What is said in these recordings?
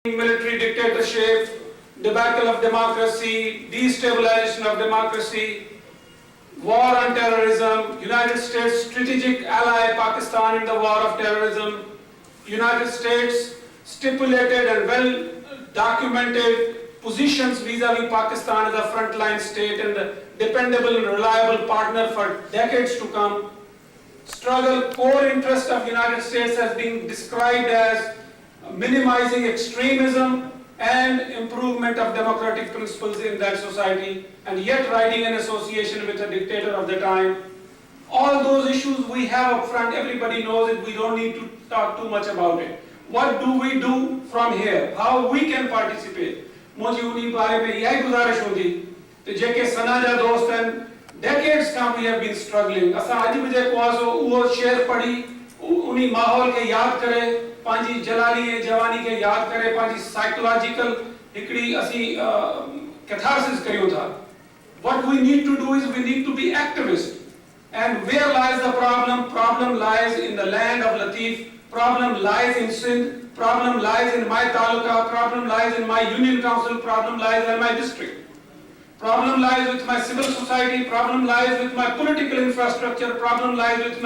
Military dictatorship, debacle of democracy, destabilization of democracy, war on terrorism, United States strategic ally Pakistan in the war of terrorism, United States stipulated and well documented positions vis-a-vis Pakistan as a frontline state and a dependable and reliable partner for decades to come. Struggle, core interest of United States has been described as minimizing extremism and improvement of democratic principles in that society, and yet writing an association with a dictator of the time. All those issues we have up front, everybody knows it, we don't need to talk too much about it. What do we do from here? How we can participate? मुझे उन्हीं बारे में यही गुजारिश होती कि जेके सनाजा दोस्त हैं, decades का we have been struggling. असा आज मुझे क्वासो वो शेर पढ़ी, उन्हीं माहौल के याद करे, पांची जलाली जवानी के याद करे, पांची psychological हिकड़ी असी catharsis करियो था. What we need to do is we need to be activists. And where lies the problem? Problem lies in the land of Latif. Problem lies in Sindh. Problem lies in my taluka. Problem lies in my union council. Problem lies in my district. Problem lies with my civil society. Problem lies with my political infrastructure. Problem lies with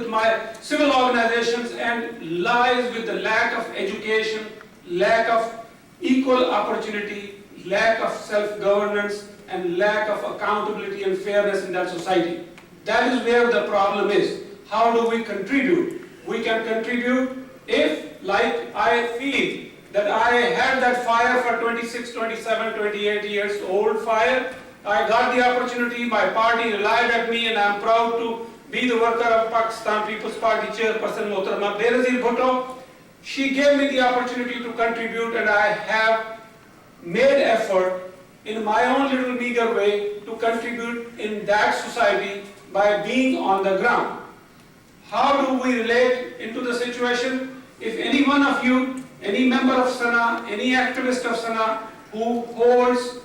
my civil organizations, and lies with the lack of education, lack of equal opportunity, lack of self-governance, and lack of accountability and fairness in that society. That is where the problem is. How do we contribute? We can contribute if, like I feel, that I had that fire for 26, 27, 28 years old fire. I got the opportunity, my party relied on me, and I am proud to be the worker of Pakistan People's Party chairperson Mohtarama Benazir Bhutto. She gave me the opportunity to contribute, and I have made effort in my own little meager way to contribute in that society by being on the ground. How do we relate into the situation? If any one of you, any member of Sana, any activist of Sana who holds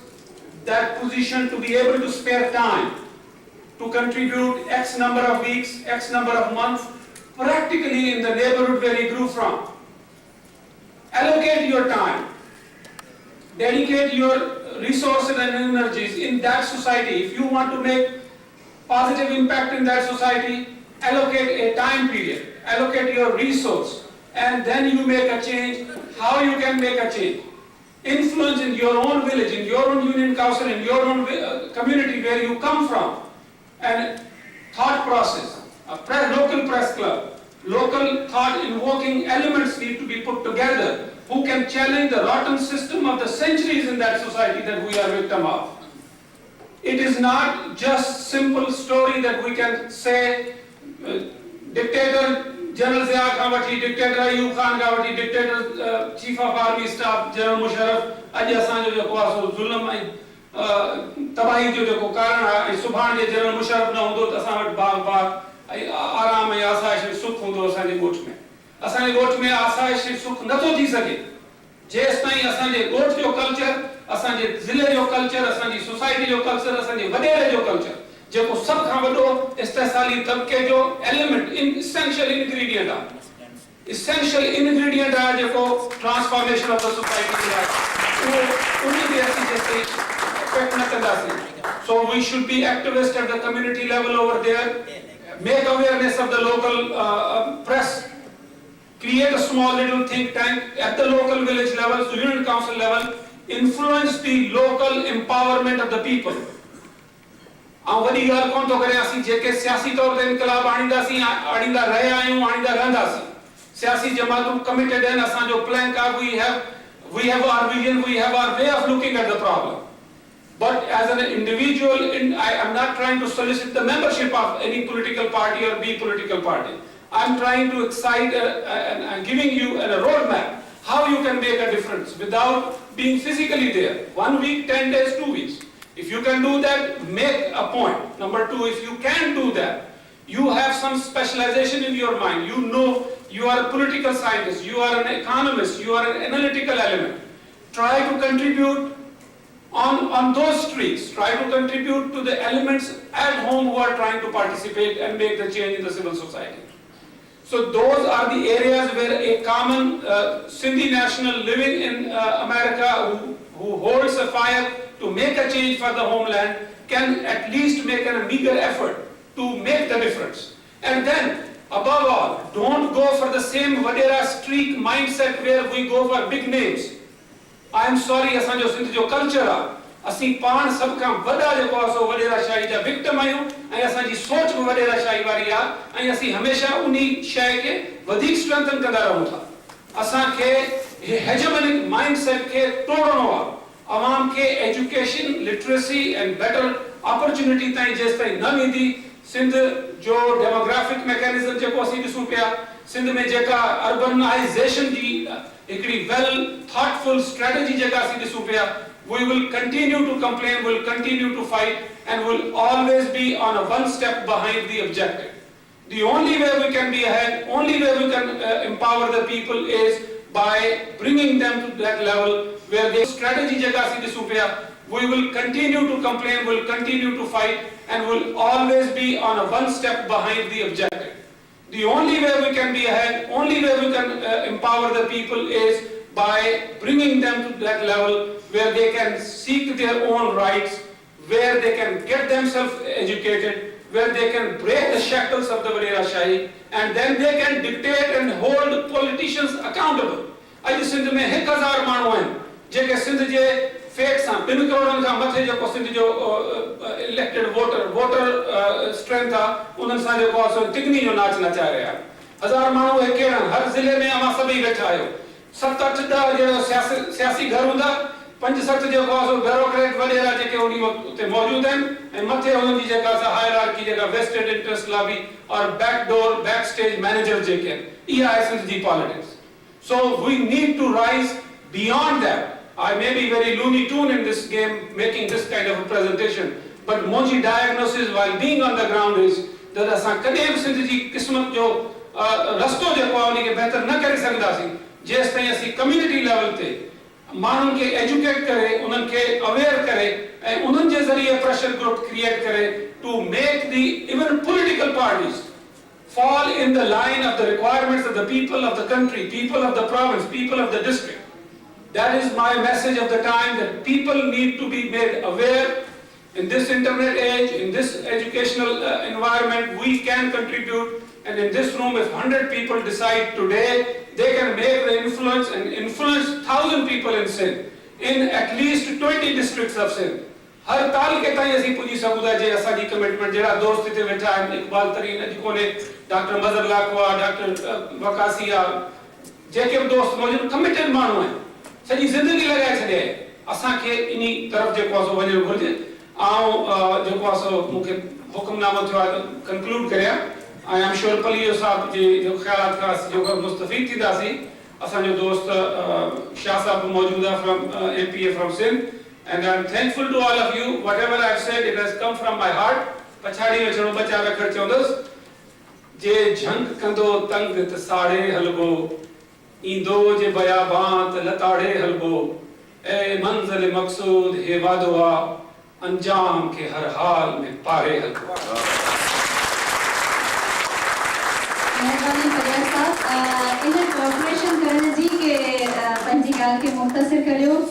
that position to be able to spare time to contribute X number of weeks, X number of months, practically in the neighborhood where he grew from, allocate your time, dedicate your resources and energies in that society. If you want to make positive impact in that society, allocate a time period, allocate your resource, and then you make a change. How you can make a change? Influence in your own village, in your own union council, in your own community where you come from, and thought process, local press club, local thought invoking elements need to be put together who can challenge the rotten system of the centuries in that society that we are victim of. It is not just simple story that we can say dictator General Zia Kawati, dictator Ayub Khan Kawati, dictator Chief of Army Staff General Musharraf, आज असांजो जेको आहे सो ज़ुल्म ऐं तबाही जो जेको कारण आहे, ऐं सुभाणे जे जनरल मुशर्रफ न हूंदो त असां वटि बाग ऐं आराम ऐं आसाइश ऐं सुख हूंदो असांजे ॻोठ में. असांजे ॻोठ में आसाइश ऐं सुख नथो थी सघे जेसिताईं असांजे ॻोठ जो कल्चर, असांजे ज़िले जो कल्चर, असांजी सोसाइटी जो कल्चर, असांजे वॾेरे जो कल्चर जेको सभ खां वॾो इस्तेसाली तबके जो एलिमेंट इसेंशियल इंग्रेडिएंट आहे, इसेंशियल इंग्रेडिएंट आहे जेको ट्रांसफॉर्मेशन ऑफ द सोसाइटी आहे, उहो उन खे असीं जेके इफेक्ट न कंदासीं. So we should be activists at the community level over there, make awareness of the local press, create a small little think tank at the local village level, union council level, influence the local empowerment of the people. ऐं वॾी ॻाल्हि कोन थो करे असीं जेके सियासी तौर ते इनकलाब आणींदासीं, आणींदा रहिया आहियूं, आणींदा रहंदासीं. सियासी जमातूं कमिटेड आहिनि, असांजो प्लैंक आहे, we have our vision, we have our way of looking at the problem. But as an individual, I am not trying to solicit the membership of any political party or be political party. I am trying to excite and giving you a roadmap how you can make a difference without being physically there. 1 week, 10 days, 2 weeks. If you can do that, make a point. Number two, if you can do that, you have some specialization in your mind. You know you are a political scientist, you are an economist, you are an analytical element. Try to contribute on those streets. Try to contribute to the elements at home who are trying to participate and make the change in the civil society. So those are the areas where a common Sindhi national living in America who holds a fire to make a change for the homeland can at least make a meager effort to make the difference. And then, above all, don't go for the same Vadera streak mindset where we go for big names. I am sorry, asanjo Sindh jo culture a असी पाण सब खां वॾा जेको आहे सो वॾेरा शाही जा victim आहियूं ऐं असांजी सोच बि वॾेरा शाही वारी आहे ऐं असीं हमेशह उन शइ खे वधीक स्ट्रेंथन कंदा रहूं था. असांखे हेजेमनिक माइंडसेट खे तोड़णो आहे. अवाम खे education, literacy and better opportunity ताईं जेसिताईं न वेंदी, सिंध जो डेमोग्राफिक मैकेनिज्म जेको असीं ॾिसूं पिया, सिंध में जेका अर्बनाइजेशन जी हिकिड़ी वेल थॉटफुल स्ट्रेटजी जेका असीं ॾिसूं पिया, we will continue to complain, will continue to fight, and will always be on a one step behind the objective. The only way we can be ahead, only way we can empower the people is by bringing them to that level where the strategy jaga si disupya, we will continue to complain, will continue to fight, and will always be on a one step behind the objective. The only way we can be ahead, only way we can empower the people is by bringing them to that level where they can seek their own rights, where they can get themselves educated, where they can break the shackles of the Vadera Shahi, and then they can dictate and hold politicians accountable. अॼु सिंध में 1000 माण्हू आहिनि जेके सिंध जे fate सां 2 करोड़ खां मथे जेको सिंध जो इलेक्टेड वोटर स्ट्रेंथ आहे, उन्हनि सां जेको आहे सो तिगनी जो नाच नचाए रहिया. 1000 माण्हू हिकु आहिनि, हर ज़िले में अवां सभई वेठा आहियो. 7-8 जहिड़ो सियासी घर हूंदा, 5-7 जेको आहे सो ब्यूरोक्रेट वॾेरा जेके उन वक़्तु उते मौजूद आहिनि, ऐं मथे उन्हनि जी जेका हायरार्की जेका वेस्टेड इंटरेस्ट लॉबी और बैकडोर बैक स्टेज मैनेजर जेके आहिनि, इहा आहे सिंध जी politics. So we need to rise beyond that. I may be very Looney Tune in this game making this kind of a presentation, but मुंहिंजी diagnosis while being on the ground is that असां कॾहिं बि सिंध जी क़िस्मत जो रस्तो जेको आहे उनखे बहितर न करे सघंदासीं जेसि ताईं असीं कम्युनिटी लेवल ते माण्हुनि खे एजुकेट करे, उन्हनि खे अवेयर करे ऐं उन्हनि जे ज़रिए प्रेशर ग्रुप क्रिएट करे to make the even political parties fall in the line of the requirements of the people of the country, people of the province, people of the district. That is my message of the time, that people need to be made aware. In this internet age, in this educational environment, we can contribute. And in this room, if 100 people decide today, they can make the influence and influence 1,000 people in Sindh, in at least 20 districts of Sindh. हर ताल के ताईं असीं पुॼी सघूं था जे असांजी commitment. जहिड़ा दोस्त हिते वेठा आहिनि, इकबाल तरीन अॼु कोन्हे, डॉक्टर मज़र लाखवा, डॉक्टर वकासी आहे, जेके बि दोस्त मौजूद कमिटेड माण्हू आहिनि, सॼी ज़िंदगी लॻाए छॾे असांखे इन तरफ़ जेको आहे सो वञणु घुरिजे. ऐं जेको आहे सो मूंखे हुकुमनामो थियो आहे कंक्लूड करियां. ऐं एम श्योर पलीयो साहब जे ख़्यालात खां जेको मुस्तफ़ीद थींदासीं. असांजो दोस्त शाह साहब मौजूद आहे from MPA from Sindh. And I am thankful to all of you. Whatever I have said, it has come from my heart. पछाड़ी में चलो बचा रखड़ चौंदस जे झंग कंदो तंग त साड़े हलबो, ईंदो जे बयाबां त लताड़े हलबो, ए मंज़िल मक़सूद हे वादो आ, अंजाम के हर हाल में पारे हलबो. मेहरबानी फरियाद साहब, इन कोऑपरेशन करण जी के पंहिंजी ॻाल्हि खे मुख़्तसिर करियो.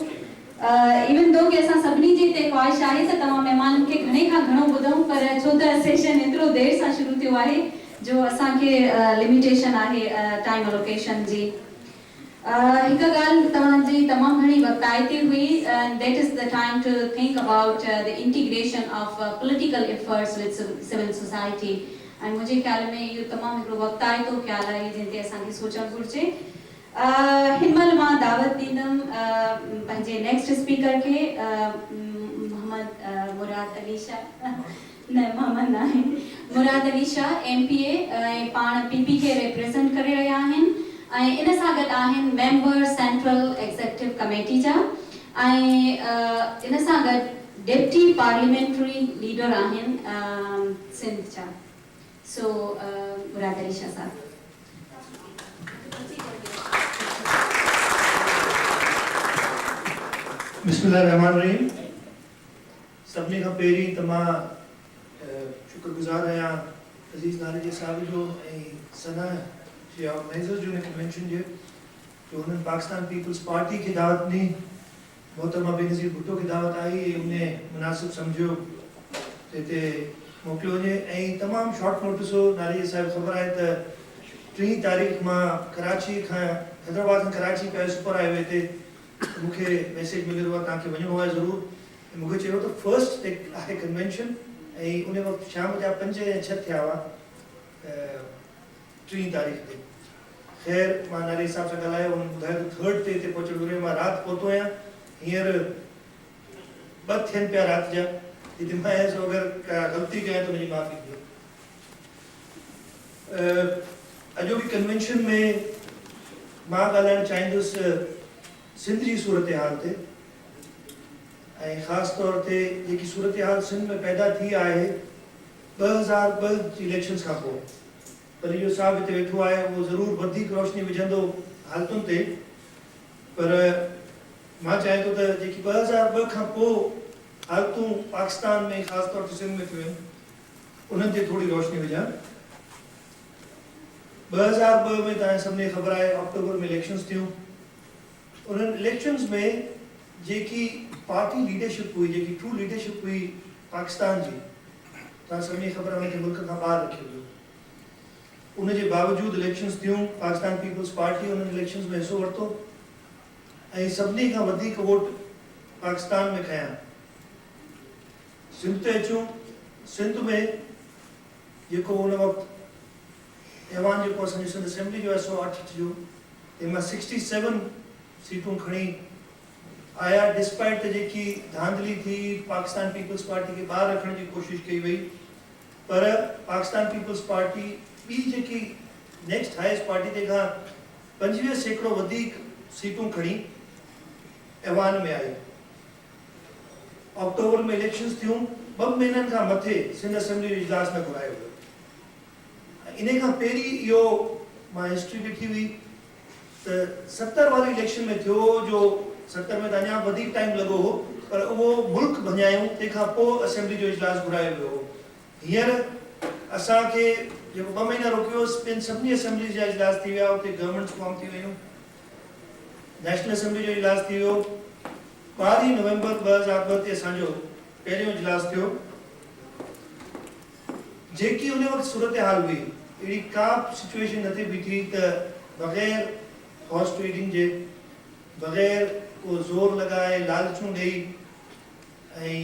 इवन दो कि असां सभिनी जी हिते ख़्वाहिश आहे त तव्हां महिमाननि खे घणे खां घणो ॿुधूं, पर छो त सेशन एतिरो देरि सां शुरू थियो आहे जो असांखे लिमिटेशन आहे टाइम एलोकेशन जी. हिकु ॻाल्हि तव्हांजी तमामु घणी वक़्ताइती हुई, that is the time to think about the integration of political efforts with civil society. ऐं मुंहिंजे ख़्याल में इहो तमामु हिकिड़ो वक़्ताइतो ख़्यालु आहे जंहिं ते असांखे सोचणु घुरिजे. हिनमहिल मां दावत ॾींदमि पंहिंजे नेक्स्ट स्पीकर खे, मोहम्मद मुराद अली शाह, न मोहम्मद न आहे, मुराद अली शाह MPA ऐं पाण PP खे रिप्रेज़ेंट करे रहिया आहिनि. ऐं इन सां गॾु आहिनि मेंबर सेंट्रल एग्ज़ेक्टिव कमेटी जा, ऐं इन सां गॾु डिप्टी पार्लियामेंट्री लीडर आहिनि सिंध जा. सो मुराद अली शाह साहब. बिस्मिल्लाहिर्रहमानिर्रहीम. सभिनी खां पहिरीं त मां शुक्रगुज़ार आहियां अज़ीज़ नाले साहिब जो ऐं सना जे ऑर्गेनाइजर्स जो कन्वेंशन जे जो उन्होंने पाकिस्तान पीपल्स पार्टी की दावत दी, मोहतरमा बेनज़ीर भुट्टो की दावत आई, उन्हें मुनासिब समझो ते मोकिलियो वञे ऐं तमामु शॉर्ट नोटिस हो। नारी साहिब ख़बर आहे त 3 तारीख़ मां कराची खां हैदराबाद खां कराची पिया सुपर हाईवे ते मूंखे मैसेज मिलियो आहे तव्हांखे वञिणो आहे ज़रूरु। ऐं मूंखे चयो त फर्स्ट आहे कन्वेंशन ऐं उन वक़्तु शाम जा 5 या 6 थिया हुआ 3 तारीख़ ते। ख़ैर मां नारी साहिब सां ॻाल्हायो, उन्हनि ॿुधायो त 3rd ते हिते पहुचणु घुरियो। मां राति पहुतो आहियां, हींअर 2 थियनि पिया राति जा। यदि मां ऐसो अगरि का ग़लती कयां त मुंहिंजी माफ़ी ॾियो। अॼोकी कन्वेंशन में मां ॻाल्हाइणु चाहींदुसि सिंध जी सूरत हाल ते ऐं ख़ासि तौर ते जेकी सूरत हाल सिंध में पैदा थी आहे 2002 जी इलेक्शन्स खां पोइ। पर इहो साहब हिते वेठो आहे, उहो ज़रूरु वधीक रोशनी विझंदो हालतुनि ते, पर मां चाहियां थो त जेकी 2002 खां पोइ हालतूं पाकिस्तान में ख़ासि तौर ते सिंध में थियूं आहिनि उन्हनि ते थोरी रोशनी विझां। 2002 में तव्हां सभिनी खे ख़बर आहे अक्टूबर में इलेक्शन्स थियूं। उन्हनि इलेक्शन्स में जेकी पार्टी लीडरशिप हुई, जेकी ट्रू लीडरशिप हुई पाकिस्तान जी, तव्हां सभिनी खे ख़बर आहे उनखे मुल्क खां ॿाहिरि रखियो वियो। उनजे बावजूदि इलेक्शन्स थियूं, पाकिस्तान पीपल्स पार्टी उन्हनि इलेक्शन्स में हिसो वरितो ऐं सभिनी खां वधीक वोट पाकिस्तान में खयां। सिंध ते अचूं, सिंध में जेको उन वक़्तु ऐवान जेको असांजी सिंध असेंबली जो 108 जो तंहिंमां 67 सीटूं खणी आया, डिस्पाइट त जेकी धांधली थी पाकिस्तान पीपल्स पार्टी खे ॿाहिरि रखण जी कोशिशि कई वई, पर पाकिस्तान पीपल्स पार्टी ॿी जेकी नेक्स्ट हाईएस्ट पार्टी तंहिंखां 25% वधीक सीटूं खणी ऐवान में आई। अक्टूबर में इलेक्शन्स थियूं, 2 महीननि खां मथे सिंध असेंबली जो इजलास न घुरायो वियो। इन खां पहिरीं इहो मां हिस्ट्री ॾिठी हुई त 70 वारी इलेक्शन में थियो, जो 70 में त अञा वधीक टाइम लॻो हो, पर उहो मुल्क भञायूं, तंहिंखां पोइ असेंबली जो इजलास घुरायो वियो हो। हींअर असांखे जेको 2 महीना रोकियोसि, ॿियनि सभिनी असेंबली जा इजलास थी विया, उते गवर्नमेंट्स फॉर्म थी वियूं, नेशनल असेंबली जो इजलास थी वियो। 12 नवंबर 2002 ते असांजो पहिरियों इजलास थियो। जेकी उन वक़्तु सूरत हाल हुई, अहिड़ी का सिचुएशन न थी बीठी त बग़ैर हॉर्स ट्रेडिंग जे, बग़ैर को ज़ोर लॻाए लालचूं ॾेई ऐं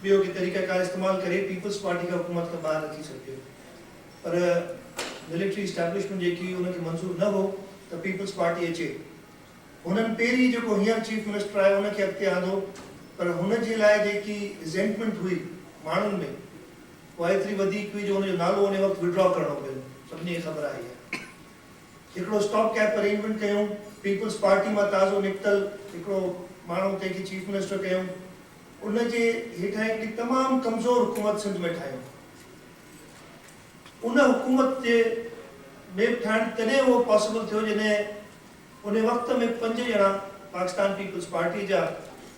ॿियो के तरीक़ाकार इस्तेमालु करे पीपल्स पार्टी खां हुकूमत खां ॿाहिरि रखी सघियो। पर मिलिट्री इस्टेब्लिशमेंट जेकी उनखे मंज़ूर न हो त पीपल्स पार्टी अचे। हुननि पहिरीं जेको हींअर चीफ मिनिस्टर आहे उनखे अॻिते आंदो, पर हुनजे लाइ जेकी रिज़ेंटमेंट हुई माण्हुनि में उहा एतिरी वधीक हुई जो हुनजो नालो उन वक़्तु विड्रॉ करणो पियो। सभिनी खे ख़बर आहे। हिकिड़ो स्टॉप कैप अरेंजमेंट कयूं, पीपल्स पार्टी मां ताज़ो निकितल हिकिड़ो माण्हू तंहिंखे चीफ मिनिस्टर कयूं, उनजे हेठां हिकिड़ी तमामु कमज़ोर हुकूमत सिंध में ठाहियूं। उन हुकूमत जे में ठाहिण तॾहिं उहो पॉसिबल थियो जॾहिं उन वक़्त में 5 ॼणा पाकिस्तान पीपल्स पार्टी जा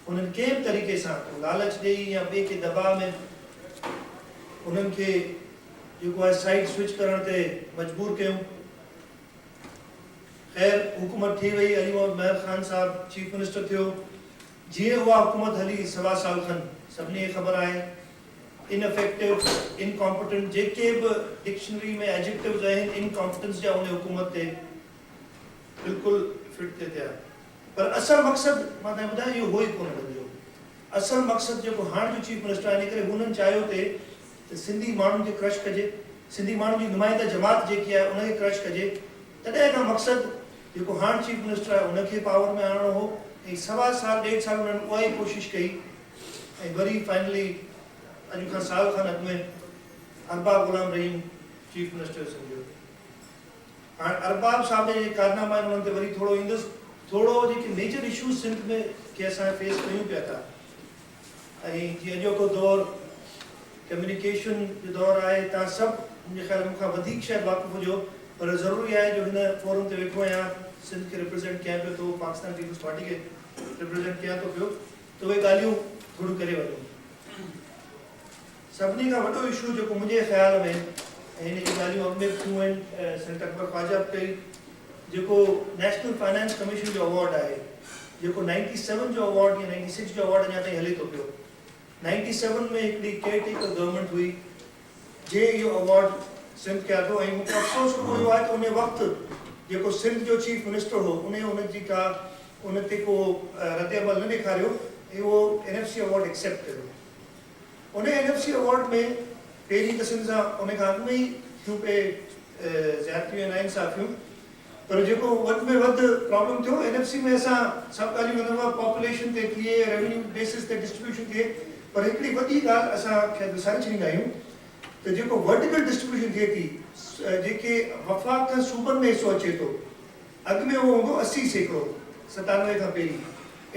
उन्हनि कंहिं बि तरीक़े सां लालच ॾेई या ॿिए के दबाव में उन्हनि खे जेको आहे साइड स्विच करण ते मजबूर कयूं। ख़ैर हुकूमत थी वई, अली मोहम्मद महर ख़ान साहब चीफ मिनिस्टर थियो। जीअं उहा हुकूमत हली 1.25 साल खनि, सभिनी खे ख़बर आहे इनफेक्टिव, इनकॉम्पिटेंट, जेके बि डिक्शनरी में एडजेक्टिव्स आहिनि इनकॉम्पिटेंस जा उन हुकूमत ते बिल्कुलु फिट ते थिया। पर असल मक़सदु मां तव्हांखे ॿुधायां इहो हो ई कोन हुनजो। असल मक़सदु जेको हाणे जो चीफ मिनिस्टर आहे, इन करे हुननि चाहियो त सिंधी माण्हुनि खे क्रश कजे, सिंधी माण्हुनि जी नुमाइंदा जमात जेकी आहे उनखे क्रश कजे। तॾहिं खां मक़सदु जेको हाणे चीफ मिनिस्टर आहे उनखे पावर में आणणो हो ऐं 1.25 साल 1.5 साल उन्हनि उहा ई कोशिशि कई ऐं वरी फाइनली अॼु खां साल खनि अॻु में अरबाब गुलाम रहीम चीफ मिनिस्टर सम्झो। हाणे अरबाब साहब जे कारनामा आहिनि उन्हनि ते वरी थोरो ईंदुसि। थोरो जेके मेजर इशूज़ सिंध में के असां फेस कयूं पिया था ऐं जीअं अॼोको दौरु कम्युनिकेशन जो दौरु आहे। तव्हां सभु मुंहिंजे ख़्याल मूंखां वधीक शायदि वाक़ुफ़ु हुजो, पर ज़रूरी आहे जो हिन फोरम ते वेठो आहियां, सिंध खे रिप्रेज़ेंट कयां पियो थो, पाकिस्तान पीपल्स पार्टी खे रिप्रेज़ेंट कयां थो पियो, त उहे ॻाल्हियूं थोरो करे वठूं। सभिनी खां वॾो इशू जेको मुंहिंजे ख़्याल में इन जी ॻाल्हियूं अॻु में थियूं आहिनि। सेनेटर अकबर ख्वाजा कई जेको नेशनल फाइनेंस कमीशन जो अवॉर्ड आहे, जेको 97 जो अवॉर्ड या 96 जो अवॉर्ड अञा ताईं हले थो पियो। 97 में हिकिड़ी केयरटेकर गवर्नमेंट हुई जे इहो अवॉर्ड सिंध कया थो, ऐं मूंखे अफ़सोस हुयो आहे त उन वक़्तु जेको सिंध जो चीफ मिनिस्टर हो उन जी का उन ते को रद्द-ए-अमल न ॾेखारियो ऐं उहो NFC अवॉर्ड एक्सेप्ट कयो। उन NFC अवॉर्ड में पहिरीं त सिंध सां उन खां अॻु में ई थियूं पे ज़्यादतियूं ऐं नाइंसाफ़ियूं, पर जेको वधि में वधि प्रॉब्लम थियो NFC में असां सभु ॻाल्हियूं कंदा हुआ पॉपुलेशन ते थिए, रेवेन्यू बेसिस ते डिस्ट्रीब्यूशन थिए, पर हिकिड़ी वॾी ॻाल्हि असां शायदि विसारे छॾींदा आहियूं त जेको वर्टिकल डिस्ट्रीब्यूशन थिए थी, जेके वफ़ाक़ खां सूबनि में हिसो अचे थो, अॻु में उहो हूंदो 80%, 97 खां पहिरीं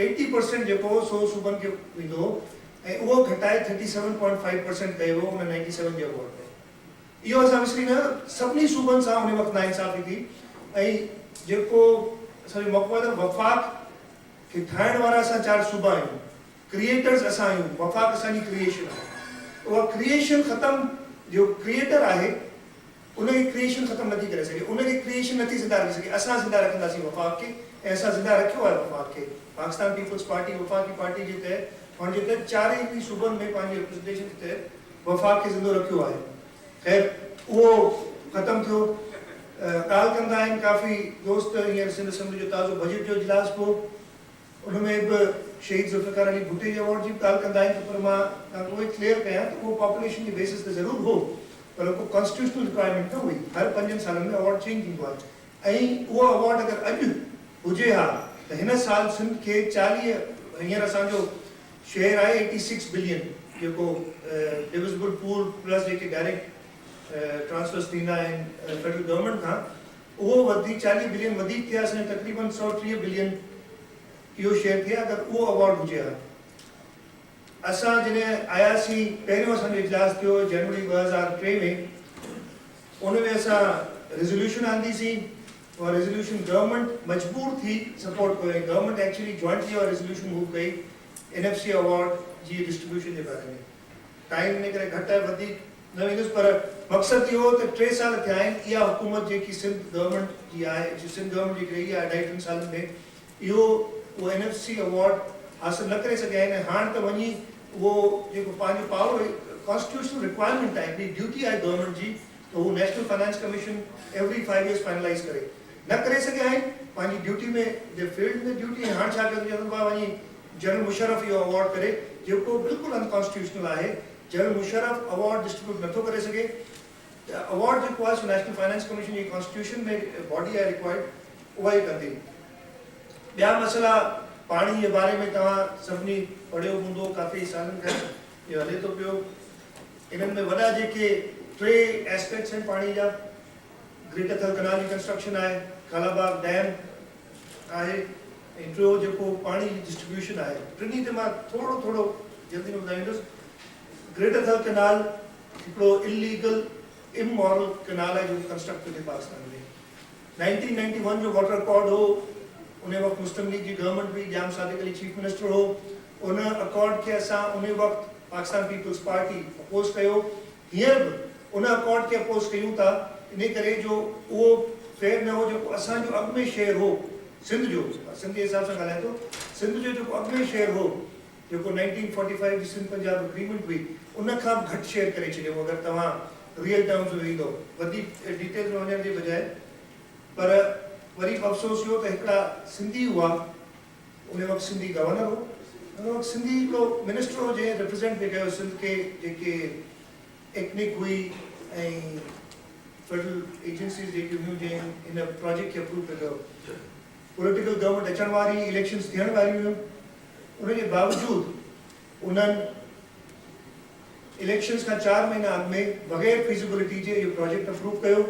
80% जेको 100 सूबनि खे वेंदो हो, ऐं उहो घटाए 37.5% कयो हो उन 97 जे अवॉर्ड में। इहो असां विसरी न, सभिनी सूबनि सां उन वक़्तु नाइंसाफ़ी थी, ऐं जेको असांजो मौक़ो आहे वफ़ाक़ खे ठाहिण वारा असां 4 सूबा आहियूं, क्रिएटर्स असां आहियूं, वफ़ाक़ असांजी क्रिएशन आहे। उहा क्रिएशन ख़तमु, जो क्रिएटर आहे उनखे क्रिएशन ख़तमु नथी करे सघे, उनखे क्रिएशन नथी ज़िंदा रखी सघे। असां ज़िंदा रखंदासीं वफ़ाक़ खे, ऐं असां ज़िंदा रखियो आहे वफ़ाक़ खे। पाकिस्तान पीपल्स पार्टी वफ़ाक़ी पार्टी जे तहत हुन जे तहत 4 सूबनि में पंहिंजे रिप्रेज़ेंटेशन जे तहत वफ़ाक़ खे ज़िंदो रखियो आहे। ख़ैर उहो ख़तमु थियो। ॻाल्हि कंदा आहिनि काफ़ी दोस्त, हींअर सिंध असेंबली जो ताज़ो बजट जो इजलास हो, उनमें बि शहीद ज़ुल्फ़िकार अली भुट्टे जे अवॉर्ड जी ॻाल्हि कंदा आहिनि, पर मां तव्हांखे उहे क्लियर कयां त उहो पॉपुलेशन जे बेसिस ते ज़रूरु हो, पर को कॉन्स्टिट्यूशनल रिक्वायरमेंट न हुई। हर 5 सालनि में अवॉर्ड चेंज थींदो आहे, ऐं उहो अवॉर्ड अगरि अॼु हुजे हा त हिन साल सिंध खे 40, हींअर असांजो शेयर आहे 86 बिलियन, जेको डिविजिबल पूल प्लस जेके डायरेक्ट ट्रांसफर्स थींदा आहिनि फेडरल गवर्नमेंट खां, उहो वधी 40 बिलियन वधीक थिया, असांजो तक़रीबन 130 बिलियन इहो शेयर थिया अगरि उहो अवॉर्ड हुजे हा। असां जॾहिं आयासीं, पहिरियों असांजो इजलास थियो जनवरी 2003 में, उनमें असां रेज़ोल्यूशन आंदीसीं, और रेज़ोल्यूशन गवर्नमेंट मजबूर थी सपोर्ट कयो, गवर्नमेंट एक्चुअली जॉइंटली और रेज़ोल्यूशन मूव कई NFC अवॉर्ड जी डिस्ट्रीब्यूशन जे बारे में। टाइम इन करे घटि आहे, वधीक न वेंदुसि, पर मक़सदु इहो त 3 साल थिया आहिनि इहा हुकूमत जेकी सिंध गवर्नमेंट जी आहे, सिंध गवर्नमेंट जेकी रही आहे 2.5-3 सालनि में, इहो उहो NFC अवॉर्ड हासिल न करे सघिया आहिनि। हाणे त वञी उहो जेको पंहिंजो पावर कॉन्स्टिट्यूशनल रिक्वायरमेंट आहे, हिकिड़ी ड्यूटी आहे गवर्नमेंट जी, त उहो national finance commission every 5 years finalise करे न करे सघिया आहिनि पंहिंजी ड्यूटी में, फील्ड में ड्यूटी। हाणे छा कयो, चवंदो आहे वञी जनरल मुशर्रफ इहो अवॉर्ड करे, जेको बिल्कुलु अनकॉन्स्टिट्यूशनल आहे। जनरल मुशर्रफ अवॉर्ड डिस्ट्रीब्यूट नथो करे सघे। अवॉर्ड जेको आहे नेशनल फाइनेंस कमीशन जी कॉन्स्टिट्यूशन में बॉडी आहे रिक्वायर्ड, उहा ई कंदी। ॿिया मसइला पाणी जे बारे में तव्हां सभिनी पढ़ियो हूंदो, काफ़ी सालनि खां इहो हले थो पियो। इन्हनि में वॾा जेके 3 एस्पेक्ट्स आहिनि पाणी जा, ग्रेटर थल कनाल जी कंस्ट्रक्शन आहे, कालाबाग डैम आहे, ऐं टियों जेको पाणी जी डिस्ट्रीब्यूशन आहे। टिनी ते मां थोरो जल्दी में ॿुधाईंदुसि। ग्रेटर थल कनाल हिकिड़ो इलीगल इमोरल कनाल आहे जो कंस्ट्रक्ट थियो पाकिस्तान में। 1991 जो वाटर अकॉर्ड हो, उन वक़्तु मुस्लिम लीग जी गवर्नमेंट हुई, जाम सादिक अली चीफ मिनिस्टर हो। उन अकॉर्ड खे असां उन वक़्तु पाकिस्तान पीपल्स पार्टी अपोज़ कयो, हींअर बि उन अकॉर्ड खे अपोज़ कयूं था, इन करे जो उहो फेयर न हो। जेको असांजो अॻु में शेयर हो सिंध जो, सिंध जे हिसाब सां ॻाल्हाए थो, सिंध जो जेको अॻु में शेयर हो, जेको 1945 जी सिंध पंजाब एग्रीमेंट हुई, उन खां घटि शेयर करे छॾियो अगरि तव्हां रियल टर्म्स में ईंदो, वधीक डिटेल्स में वञण जे बजाए। पर वरी अफ़सोस इहो त हिकिड़ा सिंधी हुआ, उन वक़्तु सिंधी गवर्नर हो, उन वक़्तु सिंधी हिकिड़ो मिनिस्टर हो जंहिं रिप्रेज़ेंट बि कयो सिंध खे, जेके एक्निक हुई ऐं फेडरल एजेंसीज़ जेके हुयूं जंहिं इन प्रोजेक्ट खे अप्रूव कयो। पॉलिटिकल गवर्नमेंट अचण वारी, इलेक्शन्स थियण वारियूं हुयूं, उनजे बावजूदि उन्हनि इलेक्शन्स खां 4 महीना अॻु में बग़ैर फिज़िबिलिटी जे इहो प्रोजेक्ट अप्रूव कयो।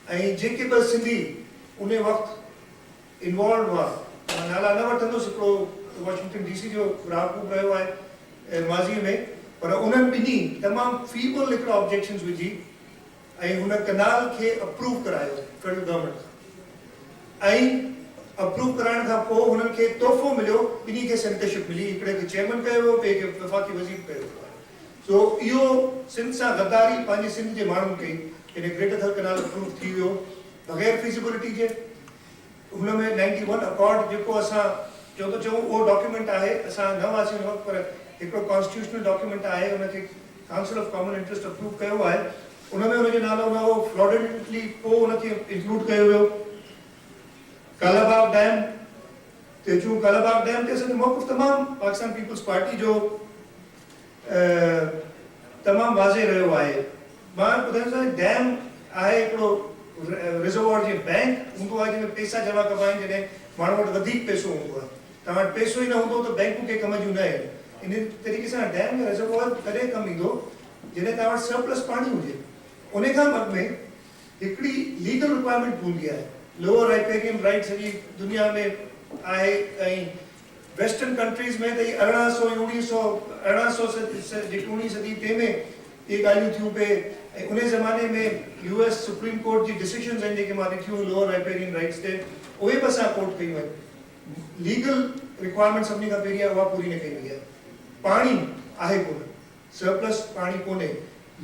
ऐं जेके बि सिंधी उन वक़्तु इन्वॉल्व हुआ, नाला न वठंदुसि, हिकिड़ो वॉशिंगटन DC जो राहकूब रहियो आहे माज़ीअ में, पर उन्हनि ॿिन्ही तमामु फीबल हिकिड़ा ऑब्जेक्शन्स विझी ऐं हुन कनाल खे अप्रूव करायो फेडरल गवर्नमेंट खां। ऐं अप्रूव कराइण खां पोइ हुननि खे तोहफ़ो मिलियो, ॿिन्ही खे सेनेटरशिप मिली, हिकिड़े खे चेयरमैन कयो वियो, ॿिए खे वफ़ाक़ी वज़ीर कयो वियो। सो इहो सिंध सां गद्दारी पंहिंजे सिंध जे माण्हुनि कई। जॾहिं ग्रेटर थल कैनाल अप्रूव थी वियो बग़ैर फिजिबिलिटी जे, हुन में 91 अकॉर्ड जेको असां जो तो चऊं उहो डॉक्यूमेंट आहे, असां न हुआसीं हुन वक़्तु, पर हिकिड़ो कॉन्स्टिट्यूशनल डॉक्यूमेंट आहे, हुनखे council of common interest approve कयो आहे, उन में हुनजो नालो न हो, फ्रॉडुलेंटली पोइ हुनखे इंक्लूड कयो वियो। कालाबाग डैम ते चूं कालाबाग डैम ते असांजो मौक़िफ़ तमामु पाकिस्तान पीपल्स पार्टी जो तमामु वाज़े रहियो आहे। मां ॿुधायां डैम आहे हिकिड़ो रिजर्वॉर जे बैंक हूंदो आहे जंहिंमें पैसा जमा कबा आहिनि, जॾहिं माण्हू वटि वधीक पैसो हूंदो आहे, तव्हां वटि पैसो ई न हूंदो त बैंकूं के कम जूं न आहिनि। इन तरीक़े सां डैम या रिजर्वॉर तॾहिं कमु ईंदो जॾहिं तव्हां वटि सरप्लस पाणी हुजे। उन खां अॻु में हिकिड़ी लीगल रिक्वायरमेंट हूंदी आहे, लोअर राइपेरियन राइट सॼी दुनिया में आहे, ऐं वेस्टर्न कंट्रीज़ में त 1900 जेकी 19वीं सदी ते में इहे ॻाल्हियूं थियूं पए, ऐं उन ज़माने में US सुप्रीम कोर्ट जी डिसीजन्स आहिनि जेके मां ॾिठियूं लोअर राइपेरियन राइट्स ते, उहे बि असां कोर्ट कयूं आहिनि। लीगल रिक्वायरमेंट सभिनी खां पहिरीं आहे, उहा पूरी न कई वई आहे। पाणी आहे कोन, सरप्लस पाणी कोन्हे।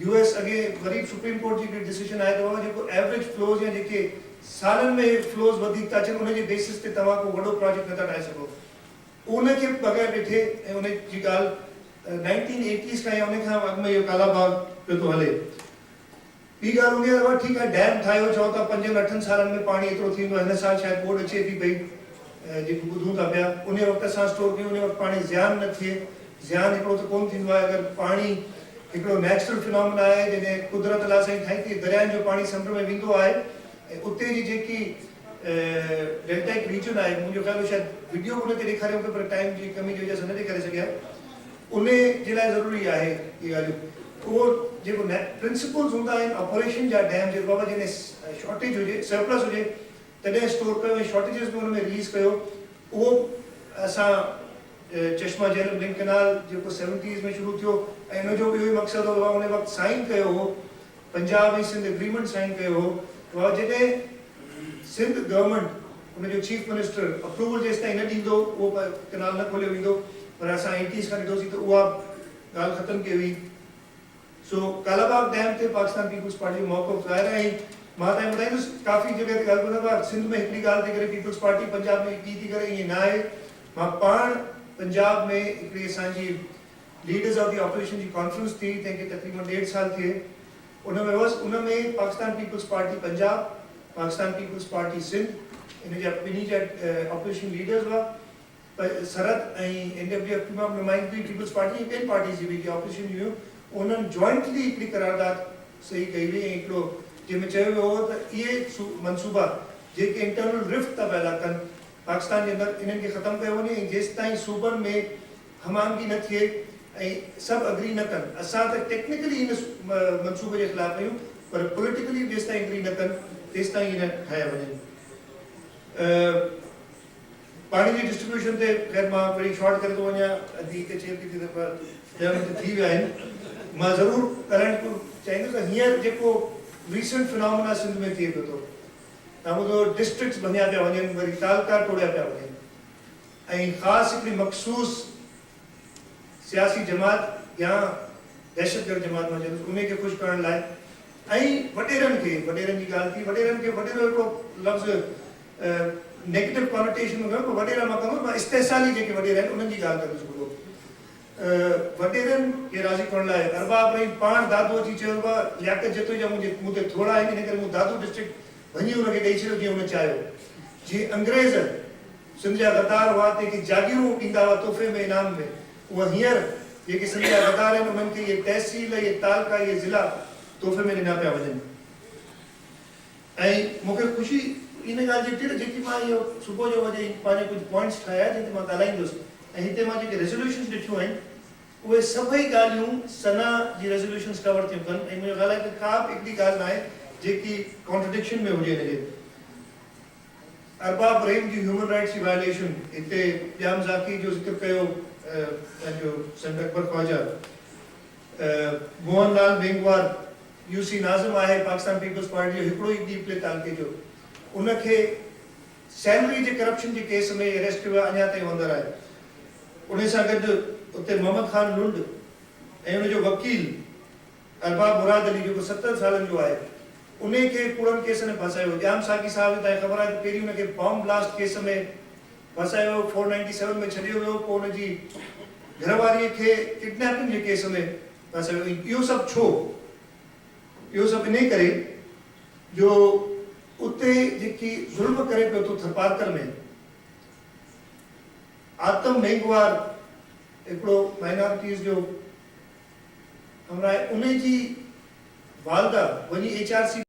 US अॻे वरी सुप्रीम कोर्ट जी डिसीजन आहे त जेको एवरेज फ्लोज या जेके सालनि में फ्लोज वधीक था अचनि, उनजे बेसिस ते तव्हां को वॾो प्रोजेक्ट नथा ठाहे सघो, उनखे बग़ैर ॾिठे, ऐं उन जी ॻाल्हि 1980s खां या उन खां अॻु में इहो कालाबाग पियो थो हले। ॿी ॻाल्हि हूंदी आहे, ठीकु आहे डैम ठाहियो, चओ था 5-8 सालनि में पाणी एतिरो थींदो, हिन साल शायदि बोर्ड अचे थी पई जेको ॿुधूं था पिया, उन वक़्तु असां स्टोर कयूं, उन वक़्तु पाणी ज़ियान न थिए। ज़ियान हिकिड़ो त कोन थींदो आहे, अगरि पाणी हिकिड़ो नेचुरल फिनोमिना आहे जॾहिं कुदरत अलाह साईं ठाही थी, दरियानि जो पाणी समुंड में वेंदो आहे, ऐं उते जी जेकी डेल्टाइक रीजन आहे, मुंहिंजो ख़्याल शायदि वीडियो उन ते ॾेखारियो पियो, पर टाइम जी कमी जी वजह सां न ॾेखारे सघिया, उन जे लाइ ज़रूरी आहे इहे ॻाल्हियूं। उहो जेको प्रिंसिपल्स हूंदा आहिनि ऑपरेशन जा डैम जे, बाबा जॾहिं शॉर्टेज हुजे, सरप्लस हुजे तॾहिं स्टोर कयो, ऐं शॉर्टेजिस में हुन में रिलीज़ कयो। उहो असां चश्मा झील लिंक कैनाल जेको 70s में शुरू थियो, ऐं हुनजो इहो ई मक़सदु हो, उन वक़्तु साइन कयो हो, पंजाब ऐं सिंध एग्रीमेंट साइन कयो हो। जॾहिं सिंध गवर्नमेंट हुनजो चीफ मिनिस्टर अप्रूवल जेसि ताईं न ॾींदो उहो कैनाल न खोलियो वेंदो, पर असां 80s खां ॾिठोसीं त उहा ॻाल्हि ख़तमु कई हुई। सो कालाबाग डैम ते पाकिस्तान पीपल्स पार्टी जो मौक़िफ़ ज़ाहिर आहे। मां तव्हांखे ॿुधाईंदुसि काफ़ी जॻह ते ॻाल्हि ॿुधंदो आहे, सिंध में हिकिड़ी ॻाल्हि थी करे पीपल्स पार्टी पंजाब में ॿी थी करे, ईअं न आहे। मां पाण पंजाब में हिकिड़ी असांजी लीडर्स ऑफ द ऑपोजिशन जी कॉन्फ्रेंस थी, तंहिंखे तक़रीबन 1.5 साल थिए, उन में हुअसि। उन में पाकिस्तान पीपल्स पार्टी पंजाब, पाकिस्तान पीपल्स पार्टी सिंध, इन जा ॿिन्ही जा ऑपोजिशन लीडर्स हुआ, सरहद ऐं NWF में नुमाइंदगी पीपल्स पार्टी ॿियनि पार्टीज़ जी बि जेकी ऑपोजिशन हुयूं, उन्हनि जॉइंटली हिकिड़ी करारदाद सही कई हुई, ऐं हिकिड़ो जंहिंमें चयो वियो हो त इहे मनसूबा जेके इंटरनल रिफ्ट था पैदा कनि पाकिस्तान जे अंदरि, इन्हनि खे ख़तमु कयो वञे, ऐं जेसि ताईं सूबनि में हमामगी न थिए ऐं सभु अग्री न कनि। असां त टेक्निकली इन मनसूबे जे ख़िलाफ़ आहियूं, पर पॉलिटिकली जेसि ताईं अग्री न कनि तेसि ताईं इन ठाहिया वञनि। पाणी जी डिस्ट्रीब्यूशन ते ख़ैर मां वरी शॉर्ट करे थो वञा, अधी हिकु चेर थी दफ़ा थी विया आहिनि। मां ज़रूरु ॻाल्हाइणु चाहींदुसि त हींअर जेको रीसेंट फिनोमिना सिंध में थिए पियो थो, तव्हां ॿुधो डिस्ट्रिक्ट्स भञिया पिया वञनि, वरी तालका टोड़िया पिया वञनि, ऐं ख़ासि हिकिड़ी मख़सूस सियासी जमात या दहशतगर्द जमात मां चवंदुसि उनखे ख़ुशि करण लाइ, ऐं वॾेरनि खे, वॾेरनि जी ॻाल्हि थी, वॾेरनि खे वॾेरो हिकिड़ो लफ़्ज़ नेगेटिव कॉनोटेशन में खयो, वॾेरा मां कंदुसि, मां इस्तेसाली जेके वॾेरा आहिनि उन्हनि जी ॻाल्हि कंदुसि। वॾेरनि खे राज़ी करण लाइ अरबाब रही पाण दादू अची चयो आहे लियाकत जतो जा मूं ते थोरा आहिनि, इन करे मूं दादू डिस्ट्रिक्ट वञी हुनखे ॾेई छॾियो जीअं हुन चाहियो। जीअं अंग्रेज़ सिंध जा गद्दार हुआ, तंहिंखे जागीरूं ॾींदा हुआ तोहफ़े में, इनाम में, उहा हींअर जेके सिंध जा गद्दार आहिनि उन्हनि खे इहे तहसील, इहे तालका, इहे ज़िला तोहफ़े में ॾिना पिया वञनि। ऐं मूंखे ख़ुशी इन ॻाल्हि जी थी त जेकी मां इहो सुबुह जो वॼे पंहिंजे कुझु पॉइंट्स ठाहिया जंहिं ते मां ॻाल्हाईंदुसि, ऐं हिते मां जेके रेज़ोल्यूशन्स ॾिठियूं आहिनि उहे सभई ॻाल्हियूं सना जी रेज़ोल्यूशन्स कवर थियूं कनि, ऐं मुंहिंजो ख़्याल आहे त का बि हिकिड़ी ॻाल्हि न आहे जेकी कॉन्ट्रडिक्शन में हुजे हिनजे। अरबाब रहीम जी ह्यूमन राइट्स जी वायलेशन, हिते ॼाम ज़ाकी जो ज़िक्र कयो पंहिंजो संत अकबर ख्वाजा, मोहन लाल मेंगवार UC नाज़िम आहे पाकिस्तान पीपल्स पार्टी जो हिकिड़ो ई डीप प्ले तालके जो, उनखे सैलरी जे करप्शन जे केस में अरेस्ट कयो आहे, अञा ताईं अंदरि आहे। उन सां गॾु उते मोहम्मद ख़ान लुंड ऐं हुनजो वकील अरबाब मुराद अली जेको 70 सालनि जो आहे, उन्हें के कूड़न केस में फसायो। जाम साकी साहब ताईं ख़बर आहे त पहिरीं उनखे बॉम्ब ब्लास्ट केस में फसायो, 497 में छॾियो वियो, पोइ उनजी घरवारीअ खे किडनैपिंग जे केस में फसायो। इहो सभु छो? इहो सभु इन करे जो उते जेकी ज़ुल्म करे पियो थो थरपारकर में, आतम मेघवार हिकिड़ो माइनॉरिटीज़ जो हमरा उन जी वालदा वञी HRC